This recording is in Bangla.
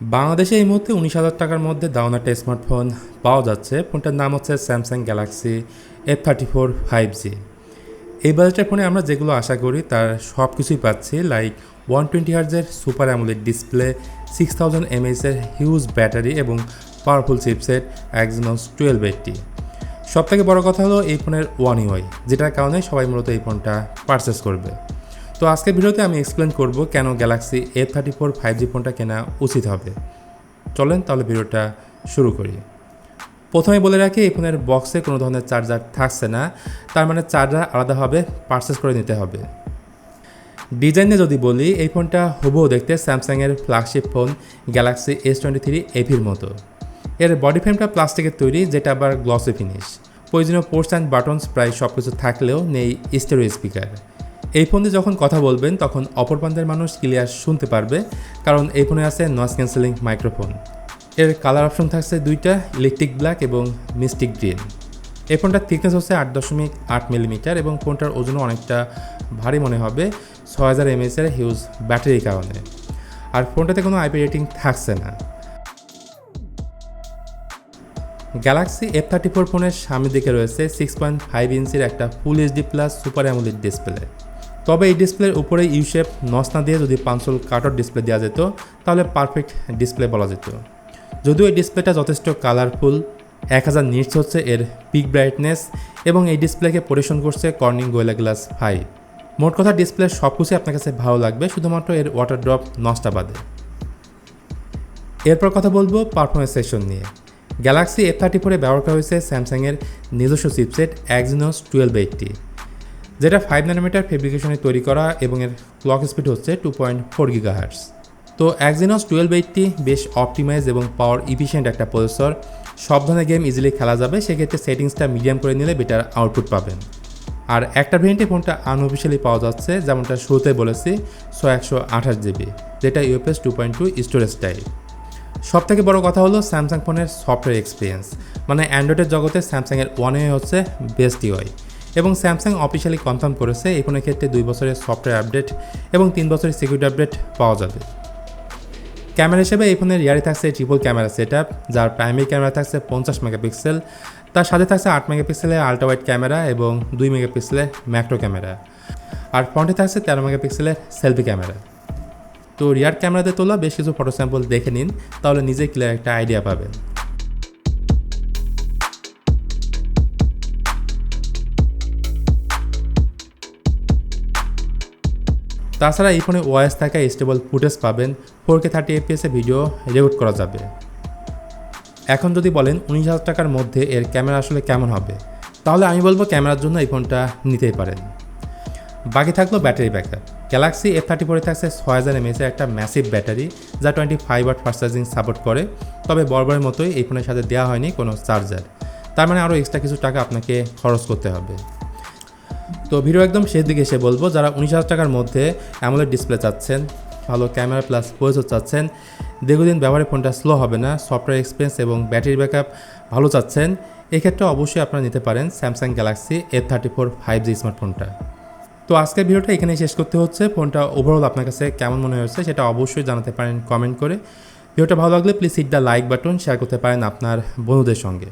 বাংলাদেশে এই মুহূর্তে ১৯,০০০ টাকার মধ্যে দারুণ একটা স্মার্টফোন পাওয়া যাচ্ছে। ফোনটার নাম হচ্ছে স্যামসাং গ্যালাক্সি F34 5G। এই বাজেটের ফোনে আমরা যেগুলো আশা করি তার সব কিছুই পাচ্ছি, লাইক 120 হার্জের সুপার অ্যামোলেড ডিসপ্লে, 6000 mAh-এর হিউজ ব্যাটারি এবং পাওয়ারফুল চিপসেট Exynos 1280। সবথেকে বড় কথা হলো এই ফোনের ওয়ান ইউআই, যেটার কারণে সবাই মূলত এই ফোনটা পারচেস করবে। তো আজকের ভিডিওতে আমি এক্সপ্লেন করব কেন গ্যালাক্সি F34 5G ফোনটা কেনা উচিত হবে। চলেন তাহলে ভিডিওটা শুরু করি। প্রথমে বলে রাখি, এই ফোনের বক্সে কোনো ধরনের চার্জার থাকছে না, তার মানে চার্জার আলাদাভাবে পারচেস করে নিতে হবে। ডিজাইনে যদি বলি, এই ফোনটা হুবহু দেখতে স্যামসাংয়ের ফ্ল্যাগশিপ ফোন গ্যালাক্সি S23 FEর মতো। এর বডি ফ্রেমটা প্লাস্টিকের তৈরি, যেটা আবার গ্লসি ফিনিশ। প্রয়োজনীয় পোর্টস অ্যান্ড বাটনস প্রায় সব কিছু থাকলেও নেই স্টেরিও স্পিকার। এই ফোনে যখন কথা বলবেন তখন অপর প্রান্তের মানুষ ক্লিয়ার শুনতে পারবে, কারণ এই ফোনে আছে নয়েজ ক্যান্সেলিং মাইক্রোফোন। এর কালার অপশন থাকছে দুইটা, ইলেকট্রিক ব্ল্যাক এবং মিস্টিক গ্রিন। এই ফোনটার থিকনেস হচ্ছে 8.8 মিলিমিটার এবং ফোনটার ওজনও অনেকটা ভারী মনে হবে 6000 mAh-এর হিউজ ব্যাটারির কারণে। আর ফোনটাতে কোনো আইপি রেটিং থাকছে না। গ্যালাক্সি F34 ফোনের সামনের দিকে রয়েছে 6.5 ইঞ্চির একটা full HD plus super AMOLED display. তবে এই ডিসপ্লের উপরে ইউশেপ নস না দিয়ে যদি পাঞ্চল কাটর ডিসপ্লে দেওয়া যেত তাহলে পারফেক্ট ডিসপ্লে বলা যেত। যদিও এই ডিসপ্লেটা যথেষ্ট কালারফুল, 1000 নিটস হচ্ছে এর পিক ব্রাইটনেস এবং এই ডিসপ্লেকে পরিবেশন করছে কর্নিং গোয়েলা গ্লাস 5। মোট কথা ডিসপ্লের সব কিছুই আপনার কাছে ভালো লাগবে, শুধুমাত্র এর ওয়াটার ড্রপ নসটা বাদে। এরপর কথা বলবো পারফরমেন্স সেকশন নিয়ে। গ্যালাক্সি F34-এ ব্যবহার করা হয়েছে স্যামসাংয়ের নিজস্ব চিপসেট Exynos 1280, যেটা 5 ন্যানোমিটার ফেব্রিকেশনে তৈরি করা এবং এর ক্লক স্পিড হচ্ছে 2.4 GHz। তো Exynos 1280 বেশ অপটিমাইজ এবং পাওয়ার ইফিশিয়েন্ট একটা প্রসেসর। সব ধরনের গেম ইজিলি খেলা যাবে, সেক্ষেত্রে সেটিংসটা মিডিয়াম করে নিলে বেটার আউটপুট পাবেন। আর একটা ভেরিয়েন্টে ফোনটা আনঅফিশিয়ালি পাওয়া যাচ্ছে, যেমনটা শুরুতে বলেছি 128 GB, যেটা UFS 2.2 স্টোরেজ টাইপ। সবথেকে বড় কথা হলো স্যামসাং ফোনের সফটওয়্যার এক্সপিরিয়েন্স, মানে অ্যান্ড্রয়েডের জগতে স্যামসাংয়ের ওয়ান ইউআই হচ্ছে বেস্ট ইউআই। এবং স্যামসাং অফিশিয়ালি কনফার্ম করেছে এই ফোনের ক্ষেত্রে 2 বছরের সফটওয়্যার আপডেট এবং 3 বছরের সিকিউরিটি আপডেট পাওয়া যাবে। ক্যামেরা হিসেবে এই ফোনের রিয়ারে থাকছে ট্রিপল ক্যামেরা সেটআপ, যার প্রাইমারি ক্যামেরা থাকছে 50 মেগাপিক্সেল, তার সাথে থাকছে 8 মেগাপিক্সেলের আল্ট্রা ওয়াইড ক্যামেরা এবং 2 মেগাপিক্সেলের ম্যাক্রো ক্যামেরা। আর ফ্রন্টে থাকছে 13 মেগাপিক্সেলের সেলফি ক্যামেরা। তো রিয়ার ক্যামেরাতে তোলা বেশ কিছু ফটো স্যাম্পল দেখে নিন, তাহলে নিজেই ক্লিয়ার একটা আইডিয়া পাবেন। তাছাড়া এই ফোনে ওএস থাকা স্টেবল ফুটেজ পাবেন, 4K 30 fps ভিডিও রেকর্ড করা যাবে। এখন যদি বলেন 19,000 টাকার মধ্যে এর ক্যামেরা আসলে কেমন হবে, তাহলে আমি বলবো ক্যামেরার জন্য এই ফোনটা নিতেই পারেন। বাকি থাকলো ব্যাটারি ব্যাকআপ। গ্যালাক্সি F34-এ থাকছে 6000 mAh-এর একটা ম্যাসিভ ব্যাটারি, যা 25 ওয়াট ফাস্ট চার্জিং সাপোর্ট করে। তবে বরাবরের মতোই এই ফোনের সাথে দেওয়া হয়নি কোনো চার্জার, তার মানে আরও এক্সট্রা কিছু টাকা আপনাকে খরচ করতে হবে। তো ভিডিও একদম শেষ দিকে এসে বলবো, যারা 19,000 টাকার মধ্যে অ্যামোলেড ডিসপ্লে চাচ্ছেন, ভালো ক্যামেরা প্লাস প্রসেসর চাচ্ছেন, দীর্ঘদিন ব্যবহারে ফোনটা স্লো হবে না, সফটওয়্যার এক্সপিরিয়েন্স এবং ব্যাটারি ব্যাকআপ ভালো চাচ্ছেন, এক্ষেত্রে অবশ্যই আপনারা নিতে পারেন স্যামসাং গ্যালাক্সি F34 5G স্মার্টফোনটা। তো আজকের ভিডিওটা এখানেই শেষ করতে হচ্ছে। ফোনটা ওভারঅল আপনার কাছে কেমন মনে হয়েছে সেটা অবশ্যই জানাতে পারেন কমেন্ট করে। ভিডিওটা ভালো লাগলে please hit the like button, share করতে পারেন আপনার বন্ধুদের সঙ্গে।